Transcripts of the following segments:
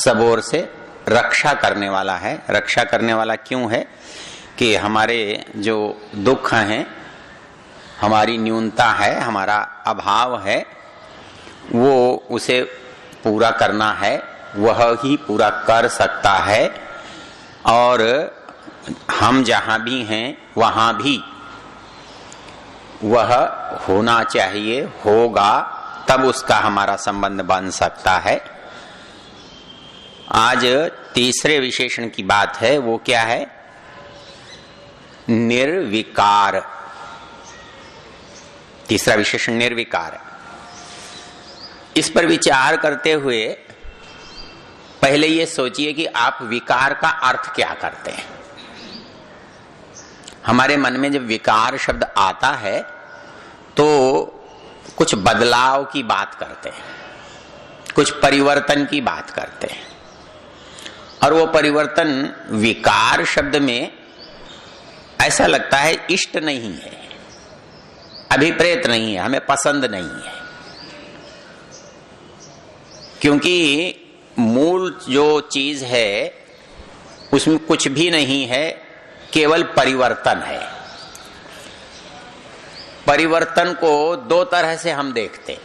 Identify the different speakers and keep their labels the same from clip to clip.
Speaker 1: सब ओर से रक्षा करने वाला है। रक्षा करने वाला क्यों है कि हमारे जो दुख हैं, हमारी न्यूनता है, हमारा अभाव है, वो उसे पूरा करना है, वह ही पूरा कर सकता है। और हम जहां भी हैं वहां भी वह होना चाहिए, होगा, तब उसका हमारा संबंध बन सकता है। आज तीसरे विशेषण की बात है, वो क्या है? निर्विकार। तीसरा विशेषण निर्विकार। इस पर विचार करते हुए पहले ये सोचिए कि आप विकार का अर्थ क्या करते हैं। हमारे मन में जब विकार शब्द आता है तो कुछ बदलाव की बात करते हैं, कुछ परिवर्तन की बात करते हैं। और वो परिवर्तन विकार शब्द में ऐसा लगता है इष्ट नहीं है, अभिप्रेत नहीं है, हमें पसंद नहीं है। क्योंकि मूल जो चीज है उसमें कुछ भी नहीं है, केवल परिवर्तन है। परिवर्तन को दो तरह से हम देखते हैं।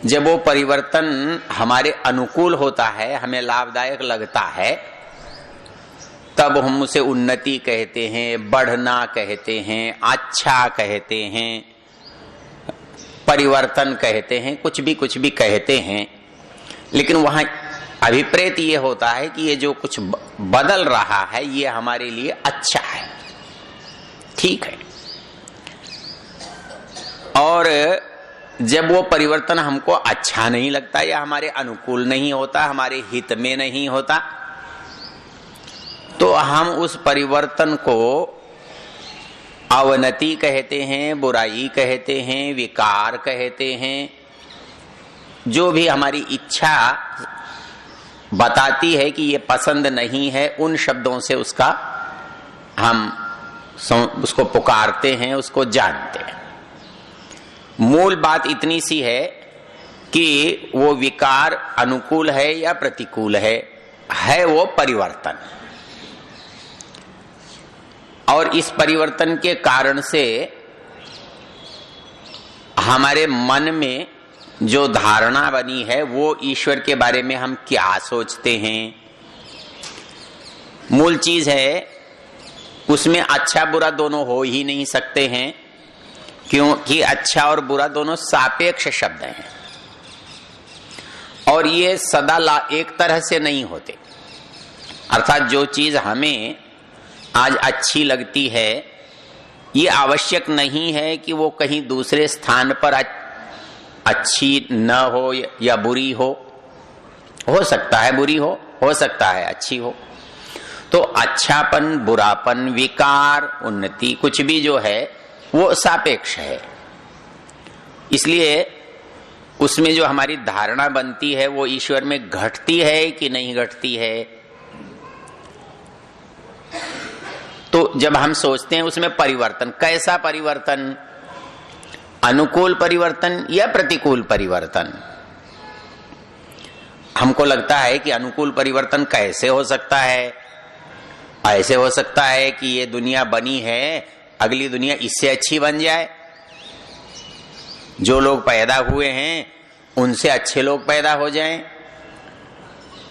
Speaker 1: जब वो परिवर्तन हमारे अनुकूल होता है, हमें लाभदायक लगता है, तब हम उसे उन्नति कहते हैं, बढ़ना कहते हैं, अच्छा कहते हैं, परिवर्तन कहते हैं, कुछ भी कहते हैं। लेकिन वहां अभिप्रेत ये होता है कि ये जो कुछ बदल रहा है ये हमारे लिए अच्छा है, ठीक है। और जब वो परिवर्तन हमको अच्छा नहीं लगता या हमारे अनुकूल नहीं होता, हमारे हित में नहीं होता, तो हम उस परिवर्तन को अवनति कहते हैं, बुराई कहते हैं, विकार कहते हैं। जो भी हमारी इच्छा बताती है कि ये पसंद नहीं है, उन शब्दों से हम उसको पुकारते हैं, उसको जानते हैं। मूल बात इतनी सी है कि वो विकार अनुकूल है या प्रतिकूल है वो परिवर्तन। और इस परिवर्तन के कारण से हमारे मन में जो धारणा बनी है वो ईश्वर के बारे में हम क्या सोचते हैं, मूल चीज है। उसमें अच्छा बुरा दोनों हो ही नहीं सकते हैं, क्योंकि अच्छा और बुरा दोनों सापेक्ष शब्द हैं और ये सदा एक तरह से नहीं होते। अर्थात जो चीज हमें आज अच्छी लगती है, ये आवश्यक नहीं है कि वो कहीं दूसरे स्थान पर अच्छी न हो या बुरी हो सकता है बुरी हो सकता है अच्छी हो। तो अच्छापन, बुरापन, विकार, उन्नति, कुछ भी जो है वो सापेक्ष है। इसलिए उसमें जो हमारी धारणा बनती है वो ईश्वर में घटती है कि नहीं घटती है। तो जब हम सोचते हैं उसमें परिवर्तन, कैसा परिवर्तन? अनुकूल परिवर्तन या प्रतिकूल परिवर्तन? हमको लगता है कि अनुकूल परिवर्तन कैसे हो सकता है? ऐसे हो सकता है कि ये दुनिया बनी है, अगली दुनिया इससे अच्छी बन जाए, जो लोग पैदा हुए हैं उनसे अच्छे लोग पैदा हो जाएं।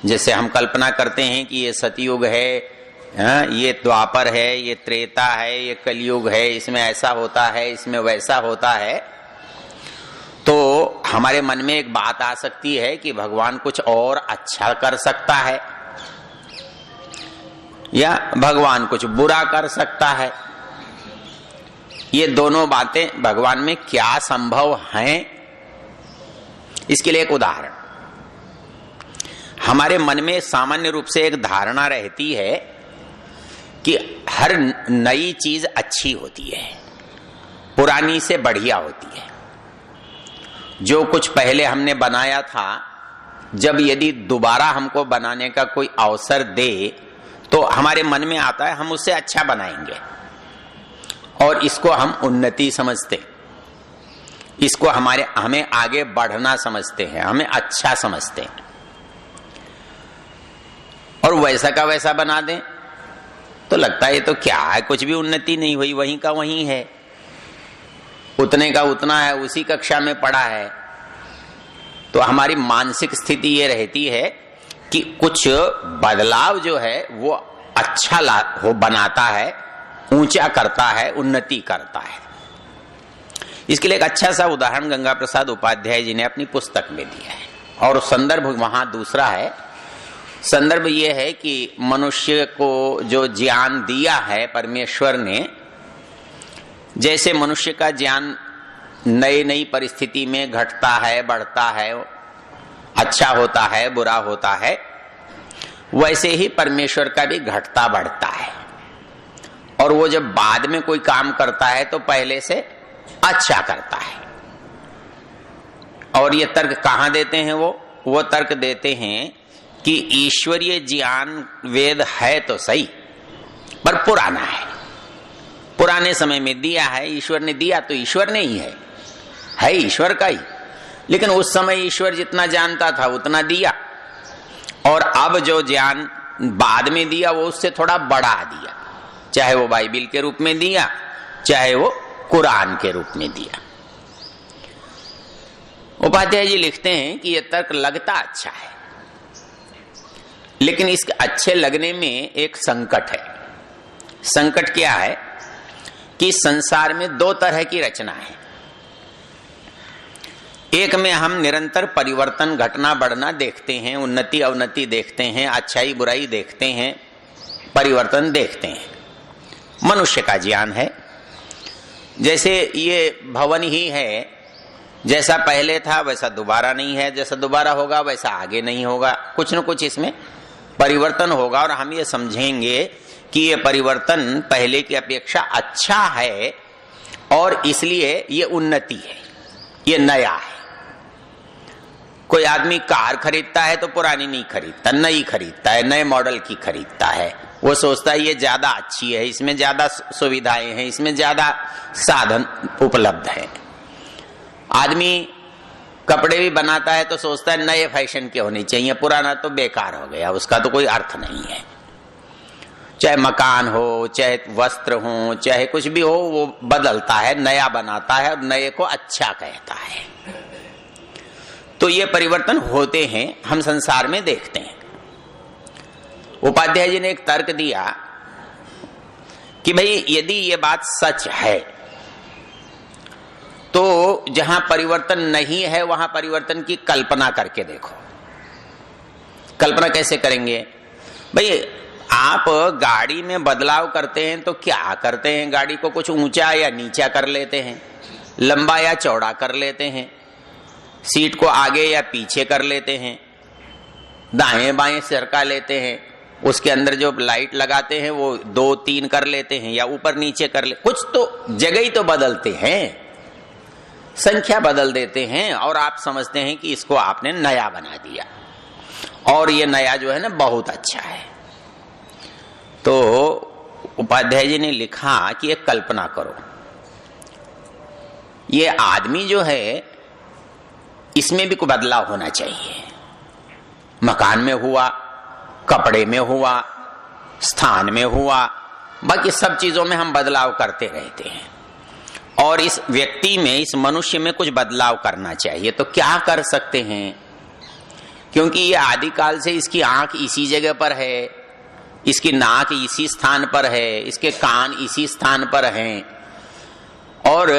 Speaker 1: जैसे हम कल्पना करते हैं कि ये सतयुग है, ये द्वापर है, ये त्रेता है, ये कलयुग है, इसमें ऐसा होता है, इसमें वैसा होता है। तो हमारे मन में एक बात आ सकती है कि भगवान कुछ और अच्छा कर सकता है या भगवान कुछ बुरा कर सकता है। ये दोनों बातें भगवान में क्या संभव हैं? इसके लिए एक उदाहरण। हमारे मन में सामान्य रूप से एक धारणा रहती है कि हर नई चीज अच्छी होती है, पुरानी से बढ़िया होती है। जो कुछ पहले हमने बनाया था, जब यदि दोबारा हमको बनाने का कोई अवसर दे तो हमारे मन में आता है हम उससे अच्छा बनाएंगे और इसको हम उन्नति समझते, इसको हमें आगे बढ़ना समझते हैं, हमें अच्छा समझते हैं। और वैसा का वैसा बना दें तो लगता है ये तो क्या है, कुछ भी उन्नति नहीं हुई, वहीं का वहीं है, उतने का उतना है, उसी कक्षा में पढ़ा है। तो हमारी मानसिक स्थिति ये रहती है कि कुछ बदलाव जो है वो अच्छा हो बनाता है, ऊंचा करता है, उन्नति करता है। इसके लिए एक अच्छा सा उदाहरण गंगा प्रसाद उपाध्याय जी ने अपनी पुस्तक में दिया है और संदर्भ वहां दूसरा है। संदर्भ ये है कि मनुष्य को जो ज्ञान दिया है परमेश्वर ने, जैसे मनुष्य का ज्ञान नई नई परिस्थिति में घटता है, बढ़ता है, अच्छा होता है, बुरा होता है, वैसे ही परमेश्वर का भी घटता बढ़ता है। और वो जब बाद में कोई काम करता है तो पहले से अच्छा करता है। और ये तर्क कहां देते हैं? वो तर्क देते हैं कि ईश्वरीय ज्ञान वेद है तो सही, पर पुराना है, पुराने समय में दिया है, ईश्वर ने दिया तो ईश्वर ने ही है ईश्वर का ही, लेकिन उस समय ईश्वर जितना जानता था उतना दिया, और अब जो ज्ञान बाद में दिया वो उससे थोड़ा बढ़ा दिया, चाहे वो बाइबिल के रूप में दिया, चाहे वो कुरान के रूप में दिया। उपाध्याय जी लिखते हैं कि यह तर्क लगता अच्छा है, लेकिन इसके अच्छे लगने में एक संकट है। संकट क्या है कि संसार में दो तरह की रचना है। एक में हम निरंतर परिवर्तन, घटना बढ़ना देखते हैं, उन्नति अवनति देखते हैं, अच्छाई बुराई देखते हैं, परिवर्तन देखते हैं। मनुष्य का ज्ञान है, जैसे ये भवन ही है, जैसा पहले था वैसा दोबारा नहीं है, जैसा दोबारा होगा वैसा आगे नहीं होगा, कुछ न कुछ इसमें परिवर्तन होगा। और हम ये समझेंगे कि ये परिवर्तन पहले की अपेक्षा अच्छा है और इसलिए ये उन्नति है, ये नया है। कोई आदमी कार खरीदता है तो पुरानी नहीं खरीदता, नई खरीदता है, नए मॉडल की खरीदता है। वो सोचता है ये ज्यादा अच्छी है, इसमें ज्यादा सुविधाएं हैं, इसमें ज्यादा साधन उपलब्ध है। आदमी कपड़े भी बनाता है तो सोचता है नए फैशन के होने चाहिए, पुराना तो बेकार हो गया, उसका तो कोई अर्थ नहीं है। चाहे मकान हो, चाहे वस्त्र हो, चाहे कुछ भी हो, वो बदलता है, नया बनाता है और नए को अच्छा कहता है। तो ये परिवर्तन होते हैं, हम संसार में देखते हैं। उपाध्याय जी ने एक तर्क दिया कि भाई यदि ये बात सच है तो जहां परिवर्तन नहीं है वहां परिवर्तन की कल्पना करके देखो। कल्पना कैसे करेंगे? भाई आप गाड़ी में बदलाव करते हैं तो क्या करते हैं? गाड़ी को कुछ ऊंचा या नीचा कर लेते हैं, लंबा या चौड़ा कर लेते हैं, सीट को आगे या पीछे कर लेते हैं, दाएं बाएं सरका लेते हैं, उसके अंदर जो लाइट लगाते हैं वो 2-3 कर लेते हैं या ऊपर नीचे कर ले, कुछ तो जगह ही तो बदलते हैं, संख्या बदल देते हैं और आप समझते हैं कि इसको आपने नया बना दिया और ये नया जो है ना बहुत अच्छा है। तो उपाध्याय जी ने लिखा कि एक कल्पना करो, ये आदमी जो है इसमें भी कोई बदलाव होना चाहिए। मकान में हुआ, कपड़े में हुआ, स्थान में हुआ, बाकी सब चीजों में हम बदलाव करते रहते हैं। और इस व्यक्ति में, इस मनुष्य में कुछ बदलाव करना चाहिए, तो क्या कर सकते हैं? क्योंकि ये आदिकाल से इसकी आंख इसी जगह पर है, इसकी नाक इसी स्थान पर है, इसके कान इसी स्थान पर हैं, और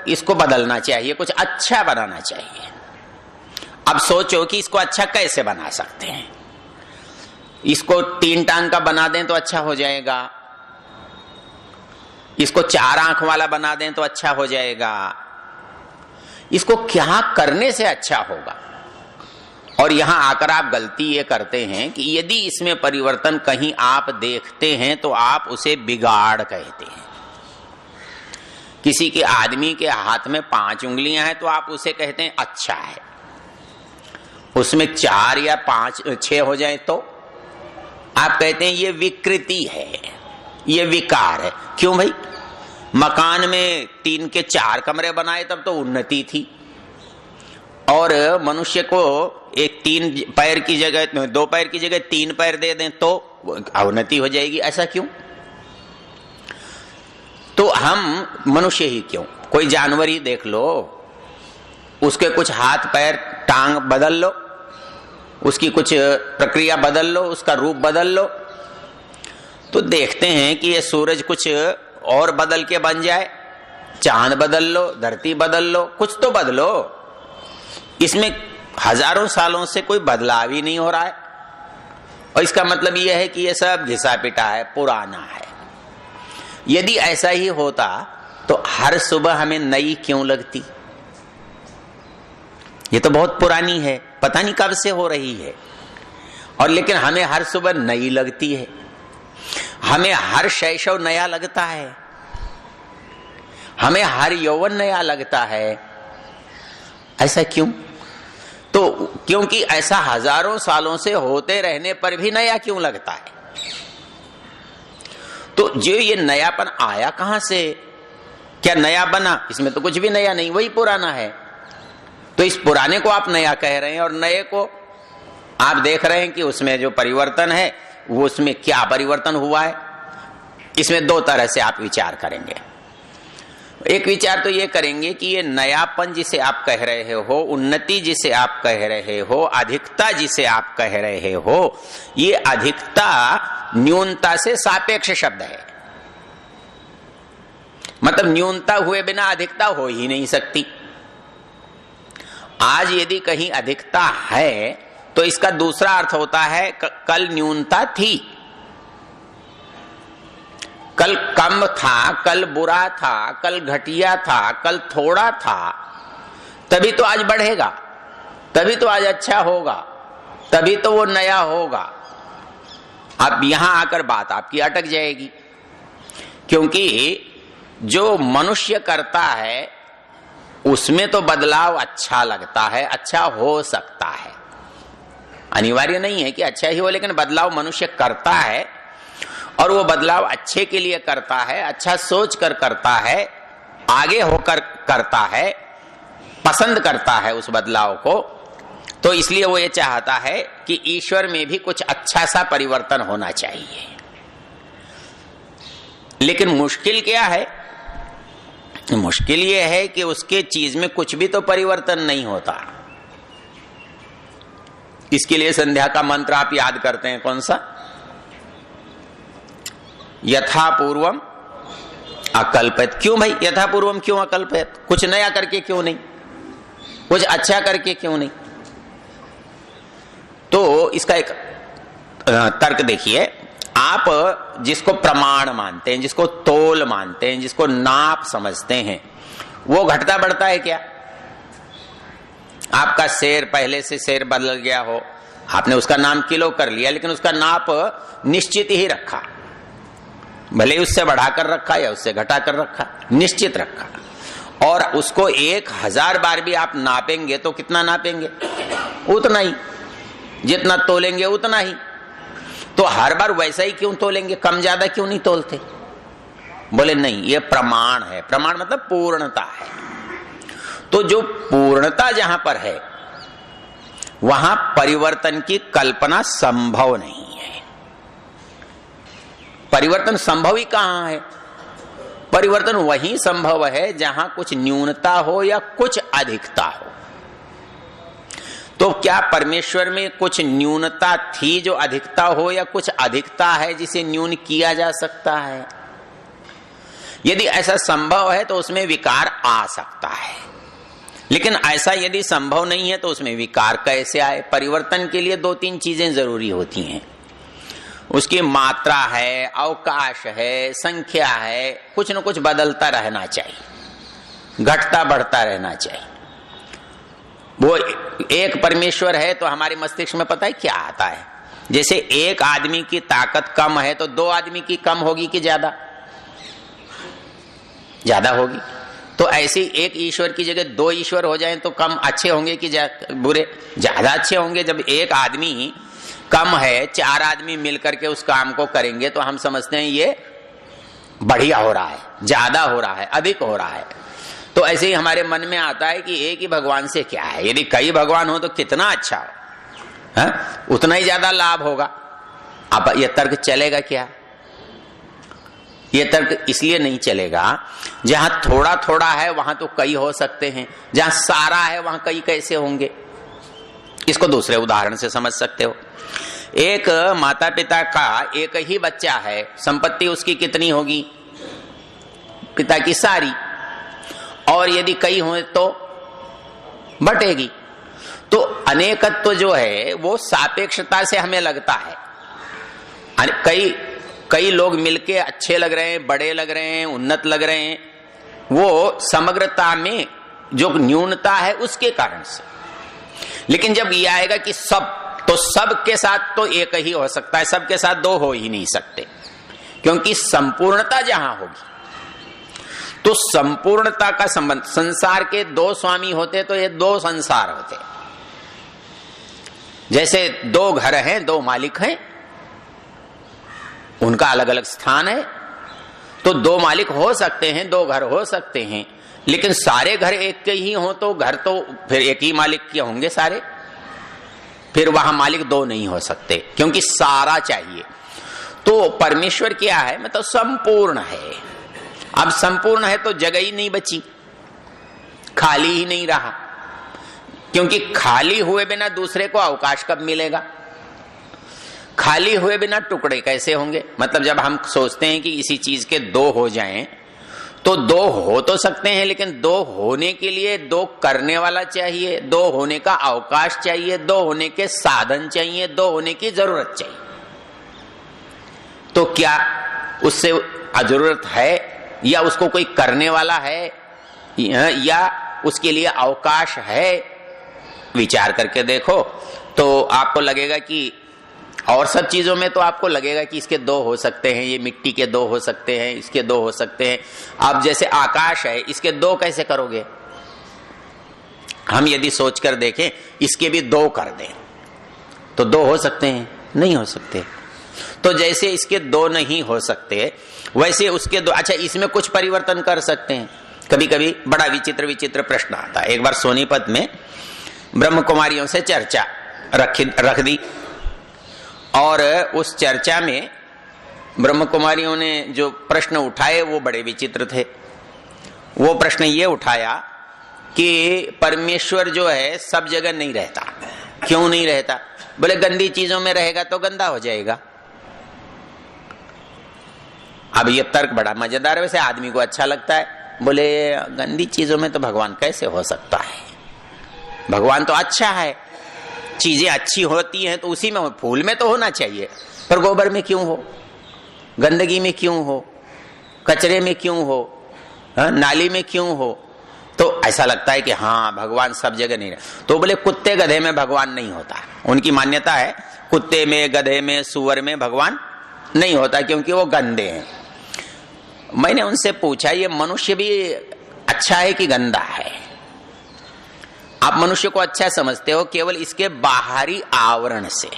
Speaker 1: इसको बदलना चाहिए, कुछ अच्छा बनाना चाहिए। अब सोचो कि इसको अच्छा कैसे बना सकते हैं। इसको 3 टांग का बना दें तो अच्छा हो जाएगा, इसको 4 आंख वाला बना दें तो अच्छा हो जाएगा, इसको क्या करने से अच्छा होगा? और यहां आकर आप गलती ये करते हैं कि यदि इसमें परिवर्तन कहीं आप देखते हैं तो आप उसे बिगाड़ कहते हैं। किसी के आदमी के हाथ में 5 उंगलियां हैं तो आप उसे कहते हैं अच्छा है, उसमें 4 या 5, 6 हो जाए तो आप कहते हैं ये विकृति है, ये विकार है। क्यों भाई? मकान में 3 के 4 कमरे बनाए तब तो उन्नति थी, और मनुष्य को एक 3 पैर की जगह 2 पैर की जगह 3 पैर दे दें तो अवनति हो जाएगी, ऐसा क्यों? तो हम मनुष्य ही क्यों, कोई जानवर ही देख लो, उसके कुछ हाथ पैर टांग बदल लो, उसकी कुछ प्रक्रिया बदल लो, उसका रूप बदल लो, तो देखते हैं कि ये सूरज कुछ और बदल के बन जाए, चांद बदल लो, धरती बदल लो, कुछ तो बदलो। इसमें हजारों सालों से कोई बदलाव ही नहीं हो रहा है, और इसका मतलब यह है कि यह सब घिसा पिटा है, पुराना है। यदि ऐसा ही होता तो हर सुबह हमें नई क्यों लगती? ये तो बहुत पुरानी है, पता नहीं कब से हो रही है, और लेकिन हमें हर सुबह नई लगती है, हमें हर शैशव नया लगता है, हमें हर यौवन नया लगता है। ऐसा क्यों? तो क्योंकि ऐसा हजारों सालों से होते रहने पर भी नया क्यों लगता है? तो जो ये नयापन आया कहां से? क्या नया बना? इसमें तो कुछ भी नया नहीं, वही पुराना है। तो इस पुराने को आप नया कह रहे हैं और नए को आप देख रहे हैं कि उसमें जो परिवर्तन है वो उसमें क्या परिवर्तन हुआ है। इसमें 2 तरह से आप विचार करेंगे। एक विचार तो ये करेंगे कि ये नयापन जिसे आप कह रहे हो, उन्नति जिसे आप कह रहे हो, अधिकता जिसे आप कह रहे हो, ये अधिकता न्यूनता से सापेक्ष शब्द है। मतलब न्यूनता हुए बिना अधिकता हो ही नहीं सकती। आज यदि कहीं अधिकता है तो इसका दूसरा अर्थ होता है कल न्यूनता थी, कल कम था, कल बुरा था, कल घटिया था, कल थोड़ा था, तभी तो आज बढ़ेगा, तभी तो आज अच्छा होगा, तभी तो वो नया होगा। अब यहां आकर बात आपकी अटक जाएगी, क्योंकि जो मनुष्य करता है उसमें तो बदलाव अच्छा लगता है, अच्छा हो सकता है, अनिवार्य नहीं है कि अच्छा ही हो, लेकिन बदलाव मनुष्य करता है और वो बदलाव अच्छे के लिए करता है, अच्छा सोच कर करता है, आगे होकर करता है, पसंद करता है उस बदलाव को। तो इसलिए वो ये चाहता है कि ईश्वर में भी कुछ अच्छा सा परिवर्तन होना चाहिए। लेकिन मुश्किल क्या है? मुश्किल ये है कि उसके चीज में कुछ भी तो परिवर्तन नहीं होता। इसके लिए संध्या का मंत्र आप याद करते हैं, कौन सा? यथा पूर्वम अकल्पित। क्यों भाई यथा पूर्वम क्यों अकल्पित? कुछ नया करके क्यों नहीं, कुछ अच्छा करके क्यों नहीं? तो इसका एक तर्क देखिए। आप जिसको प्रमाण मानते हैं, जिसको तोल मानते हैं, जिसको नाप समझते हैं, वो घटता बढ़ता है क्या? आपका शेर पहले से शेर बदल गया हो, आपने उसका नाम किलो कर लिया, लेकिन उसका नाप निश्चित ही रखा, भले उससे बढ़ाकर रखा या उससे घटाकर रखा, निश्चित रखा। और उसको 1000 बार भी आप नापेंगे तो कितना नापेंगे? उतना ही, जितना तोलेंगे उतना ही। तो हर बार वैसा ही क्यों तोलेंगे, कम ज्यादा क्यों नहीं तोलते? बोले नहीं, ये प्रमाण है। प्रमाण मतलब पूर्णता है। तो जो पूर्णता जहां पर है वहां परिवर्तन की कल्पना संभव नहीं है। परिवर्तन संभव ही कहां है? परिवर्तन वहीं संभव है जहां कुछ न्यूनता हो या कुछ अधिकता हो। तो क्या परमेश्वर में कुछ न्यूनता थी जो अधिकता हो, या कुछ अधिकता है जिसे न्यून किया जा सकता है? यदि ऐसा संभव है तो उसमें विकार आ सकता है, लेकिन ऐसा यदि संभव नहीं है तो उसमें विकार कैसे आए? परिवर्तन के लिए 2-3 चीजें जरूरी होती हैं। उसकी मात्रा है, अवकाश है, संख्या है, कुछ न कुछ बदलता रहना चाहिए, घटता बढ़ता रहना चाहिए। वो एक परमेश्वर है तो हमारे मस्तिष्क में पता है क्या आता है? जैसे एक आदमी की ताकत कम है तो 2 आदमी की कम होगी कि ज्यादा? ज्यादा होगी। तो ऐसे एक ईश्वर की जगह 2 ईश्वर हो जाएं तो कम अच्छे होंगे कि बुरे? ज्यादा अच्छे होंगे। जब एक आदमी कम है, 4 आदमी मिलकर के उस काम को करेंगे तो हम समझते हैं ये बढ़िया हो रहा है, ज्यादा हो रहा है, अधिक हो रहा है। तो ऐसे ही हमारे मन में आता है कि एक ही भगवान से क्या है, यदि कई भगवान हो तो कितना अच्छा हो, उतना ही ज्यादा लाभ होगा। अब यह तर्क चलेगा क्या? यह तर्क इसलिए नहीं चलेगा, जहां थोड़ा थोड़ा है वहां तो कई हो सकते हैं, जहां सारा है वहां कई कैसे होंगे? इसको दूसरे उदाहरण से समझ सकते हो। एक माता पिता का एक ही बच्चा है, संपत्ति उसकी कितनी होगी? पिता की सारी, और यदि कई हो तो बटेगी। तो अनेकत्व जो है वो सापेक्षता से हमें लगता है, कई लोग मिलके अच्छे लग रहे हैं, बड़े लग रहे हैं, उन्नत लग रहे हैं, वो समग्रता में जो न्यूनता है उसके कारण से। लेकिन जब ये आएगा कि सब, तो सब के साथ तो एक ही हो सकता है, सबके साथ दो हो ही नहीं सकते, क्योंकि संपूर्णता जहां होगी तो संपूर्णता का संबंध। संसार के दो स्वामी होते तो ये दो संसार होते। जैसे दो घर हैं, दो मालिक हैं, उनका अलग अलग स्थान है, तो दो मालिक हो सकते हैं, दो घर हो सकते हैं, लेकिन सारे घर एक के ही हो तो घर तो फिर एक ही मालिक के होंगे सारे, फिर वहां मालिक दो नहीं हो सकते, क्योंकि सारा चाहिए। तो परमेश्वर क्या है? मतलब संपूर्ण है। अब संपूर्ण है तो जगह ही नहीं बची, खाली ही नहीं रहा, क्योंकि खाली हुए बिना दूसरे को अवकाश कब मिलेगा? खाली हुए बिना टुकड़े कैसे होंगे? मतलब जब हम सोचते हैं कि इसी चीज के दो हो जाएं, तो दो हो तो सकते हैं, लेकिन दो होने के लिए दो करने वाला चाहिए, दो होने का अवकाश चाहिए, दो होने के साधन चाहिए, दो होने की जरूरत चाहिए। तो क्या उससे जरूरत है, या उसको कोई करने वाला है, या उसके लिए अवकाश है? विचार करके देखो तो आपको लगेगा कि, और सब चीजों में तो आपको लगेगा कि इसके दो हो सकते हैं, ये मिट्टी के दो हो सकते हैं, इसके दो हो सकते हैं। अब जैसे आकाश है, इसके दो कैसे करोगे? हम यदि सोच कर देखें, इसके भी दो कर दें तो दो हो सकते हैं? नहीं हो सकते। तो जैसे इसके दो नहीं हो सकते, वैसे उसके दो, अच्छा इसमें कुछ परिवर्तन कर सकते हैं। कभी कभी बड़ा विचित्र विचित्र प्रश्न आता है। एक बार सोनीपत में ब्रह्म कुमारियों से चर्चा रख दी, और उस चर्चा में ब्रह्म कुमारियों ने जो प्रश्न उठाए वो बड़े विचित्र थे। वो प्रश्न ये उठाया कि परमेश्वर जो है सब जगह नहीं रहता। क्यों नहीं रहता? बोले गंदी चीजों में रहेगा तो गंदा हो जाएगा। अब ये तर्क बड़ा मजेदार है, वैसे आदमी को अच्छा लगता है। बोले गंदी चीजों में तो भगवान कैसे हो सकता है? भगवान तो अच्छा है, चीजें अच्छी होती हैं तो उसी में, फूल में तो होना चाहिए, पर गोबर में क्यों हो, गंदगी में क्यों हो, कचरे में क्यों हो, नाली में क्यों हो? तो ऐसा लगता है कि हाँ भगवान सब जगह नहीं रहे। तो बोले कुत्ते गधे में भगवान नहीं होता। उनकी मान्यता है कुत्ते में, गधे में, सूअर में भगवान नहीं होता, क्योंकि वो गंदे हैं। मैंने उनसे पूछा, ये मनुष्य भी अच्छा है कि गंदा है? आप मनुष्य को अच्छा समझते हो केवल इसके बाहरी आवरण से।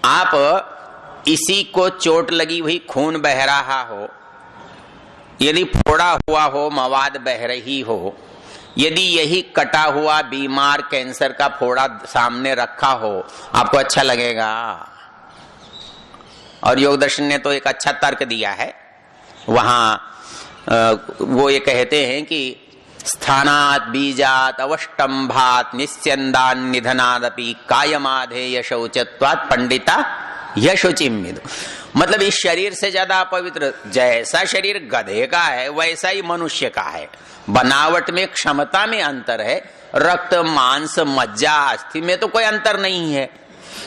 Speaker 1: आप इसी को चोट लगी हुई, खून बह रहा हो, यदि फोड़ा हुआ हो, मवाद बह रही हो, यदि यही कटा हुआ बीमार कैंसर का फोड़ा सामने रखा हो, आपको अच्छा लगेगा? और योग दर्शन ने तो एक अच्छा तर्क दिया है वहां। वो ये कहते हैं कि स्थानात बीजात अवष्टंभात निस्यंदान निधनादपि कायमाधेय शौचत्वात् पंडिता यशोचिम्मिद। मतलब इस शरीर से ज्यादा अपवित्र, जैसा शरीर गधे का है वैसा ही मनुष्य का है। बनावट में, क्षमता में अंतर है, रक्त मांस मज्जा अस्थि में तो कोई अंतर नहीं है।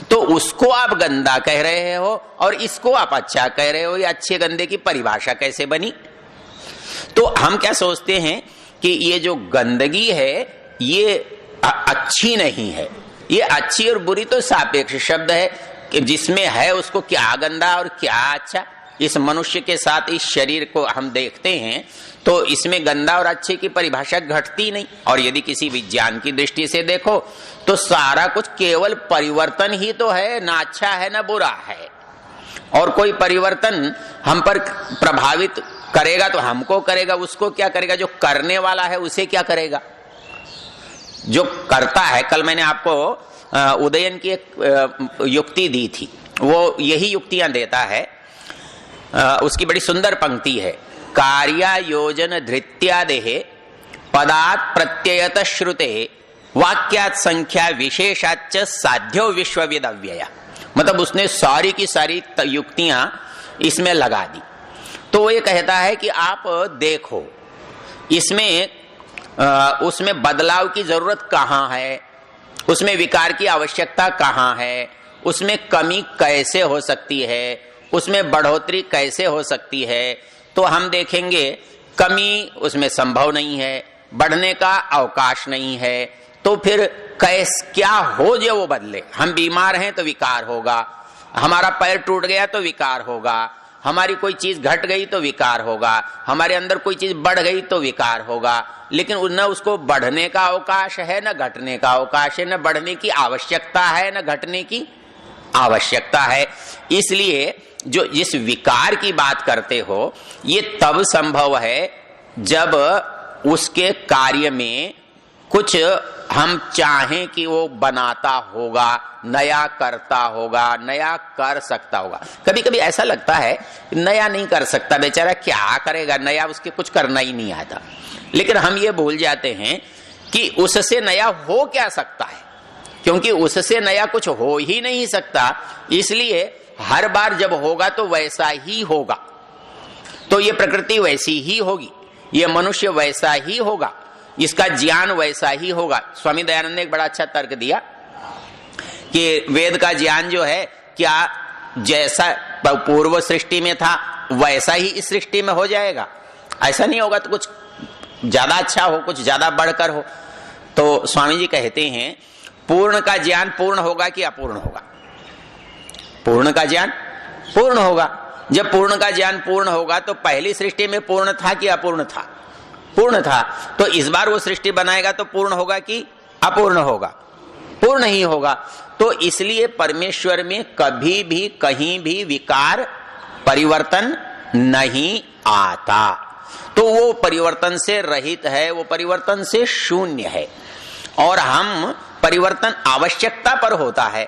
Speaker 1: तो उसको आप गंदा कह रहे हो और इसको आप अच्छा कह रहे हो, ये अच्छे गंदे की परिभाषा कैसे बनी? तो हम क्या सोचते हैं कि ये जो गंदगी है ये अच्छी नहीं है। ये अच्छी और बुरी तो सापेक्ष शब्द है कि जिसमें है उसको क्या गंदा और क्या अच्छा। इस मनुष्य के साथ इस शरीर को हम देखते हैं तो इसमें गंदा और अच्छे की परिभाषा घटती नहीं। और यदि किसी विज्ञान की दृष्टि से देखो तो सारा कुछ केवल परिवर्तन ही तो है, ना अच्छा है ना बुरा है। और कोई परिवर्तन हम पर प्रभावित करेगा तो हमको करेगा, उसको क्या करेगा? जो करने वाला है उसे क्या करेगा? जो करता है, कल मैंने आपको उदयन की एक युक्ति दी थी, वो यही युक्तियां देता है। उसकी बड़ी सुंदर पंक्ति है, कार्यायोजन धृत्यादेहे पदात् प्रत्ययत श्रुते वाक्यात् संख्या विशेषाच्च साध्यो विश्वविद अव्यया। मतलब उसने सारी की सारी युक्तियां इसमें लगा दी। तो वो ये कहता है कि आप देखो इसमें उसमें बदलाव की जरूरत कहाँ है, उसमें विकार की आवश्यकता कहाँ है, उसमें कमी कैसे हो सकती है, उसमें बढ़ोतरी कैसे हो सकती है। तो हम देखेंगे कमी उसमें संभव नहीं है, बढ़ने का अवकाश नहीं है। तो फिर क्या हो जो वो बदले? हम बीमार हैं तो विकार होगा, हमारा पैर टूट गया तो विकार होगा, हमारी कोई चीज घट गई तो विकार होगा, हमारे अंदर कोई चीज बढ़ गई तो विकार होगा। लेकिन न उसको बढ़ने का अवकाश है, न घटने का अवकाश है, न बढ़ने की आवश्यकता है, न घटने की आवश्यकता है। इसलिए जो जिस विकार की बात करते हो ये तब संभव है जब उसके कार्य में कुछ हम चाहें कि वो बनाता होगा, नया करता होगा, नया कर सकता होगा। कभी कभी ऐसा लगता है नया नहीं कर सकता, बेचारा क्या करेगा, नया उसके कुछ करना ही नहीं आता। लेकिन हम ये भूल जाते हैं कि उससे नया हो क्या सकता है, क्योंकि उससे नया कुछ हो ही नहीं सकता। इसलिए हर बार जब होगा तो वैसा ही होगा, तो ये प्रकृति वैसी ही होगी, ये मनुष्य वैसा ही होगा, इसका ज्ञान वैसा ही होगा। स्वामी दयानंद ने एक बड़ा अच्छा तर्क दिया कि वेद का ज्ञान जो है क्या जैसा पूर्व सृष्टि में था वैसा ही इस सृष्टि में हो जाएगा? ऐसा नहीं होगा, तो कुछ ज्यादा अच्छा हो, कुछ ज्यादा बढ़कर हो। तो स्वामी जी कहते हैं पूर्ण का ज्ञान पूर्ण होगा कि अपूर्ण होगा? पूर्ण का ज्ञान पूर्ण होगा। जब पूर्ण का ज्ञान पूर्ण होगा तो पहली सृष्टि में पूर्ण था कि अपूर्ण था? पूर्ण था। तो इस बार वो सृष्टि बनाएगा तो पूर्ण होगा कि अपूर्ण होगा? पूर्ण ही होगा। तो इसलिए परमेश्वर में कभी भी कहीं भी विकार परिवर्तन नहीं आता। तो वो परिवर्तन से रहित है, वो परिवर्तन से शून्य है। और हम परिवर्तन आवश्यकता पर होता है,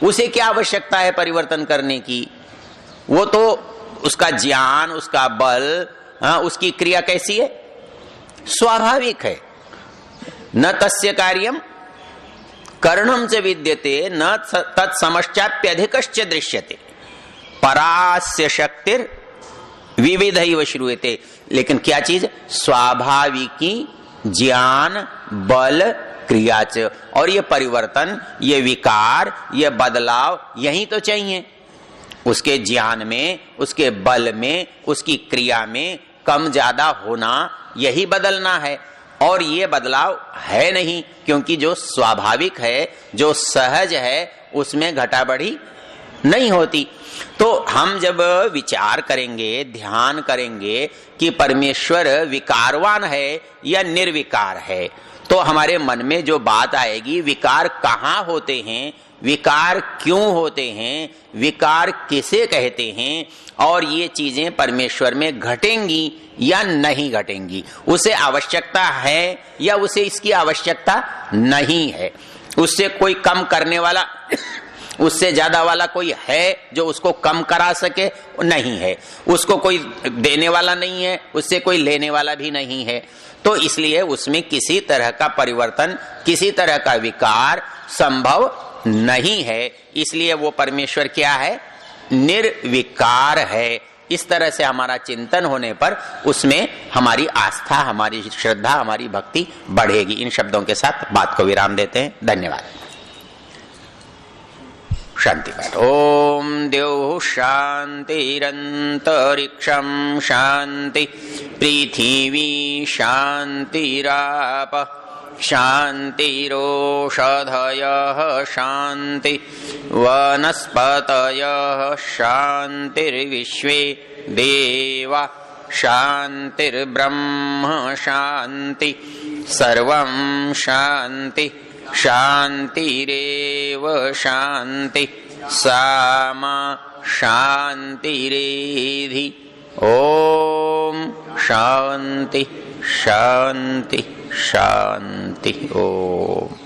Speaker 1: उसे क्या आवश्यकता है परिवर्तन करने की? वो तो उसका ज्ञान, उसका बल, उसकी क्रिया कैसी है? स्वाभाविक है। न तस्य कार्यम कर्णम च विद्यते न तत्समश्चाप्यधिकश्च दृश्यते परास्य शक्तिर विविधैव श्रूयते। लेकिन क्या चीज? स्वाभाविकी ज्ञान बल क्रिया च। और ये परिवर्तन, ये विकार, ये बदलाव यही तो चाहिए। उसके ज्ञान में, उसके बल में, उसकी क्रिया में कम ज्यादा होना, यही बदलना है। और ये बदलाव है नहीं, क्योंकि जो स्वाभाविक है, जो सहज है, उसमें घटाबढ़ी नहीं होती। तो हम जब विचार करेंगे, ध्यान करेंगे कि परमेश्वर विकारवान है या निर्विकार है, तो हमारे मन में जो बात आएगी, विकार कहाँ होते हैं, विकार क्यों होते हैं, विकार किसे कहते हैं, और ये चीजें परमेश्वर में घटेंगी या नहीं घटेंगी, उसे आवश्यकता है या उसे इसकी आवश्यकता नहीं है। उससे कोई कम करने वाला उससे ज्यादा वाला कोई है जो उसको कम करा सके? नहीं है। उसको कोई देने वाला नहीं है, उससे कोई लेने वाला भी नहीं है। तो इसलिए उसमें किसी तरह का परिवर्तन, किसी तरह का विकार संभव नहीं है। इसलिए वो परमेश्वर क्या है? निर्विकार है। इस तरह से हमारा चिंतन होने पर उसमें हमारी आस्था, हमारी श्रद्धा, हमारी भक्ति बढ़ेगी। इन शब्दों के साथ बात को विराम देते हैं। धन्यवाद। शांति पाठ। ओम द्यौः शान्तिरन्तरिक्षं शान्ति, पृथिवी शान्तिराप शान्तिरोषधयः शान्ति, वनस्पतयः शान्तिर्विश्वे देवा शान्तिर्ब्रह्म शान्ति, सर्वं शान्ति शान्तिरेव शान्ति, सा मा शान्तिरेधि ओम शांति शांति शांति। ओम।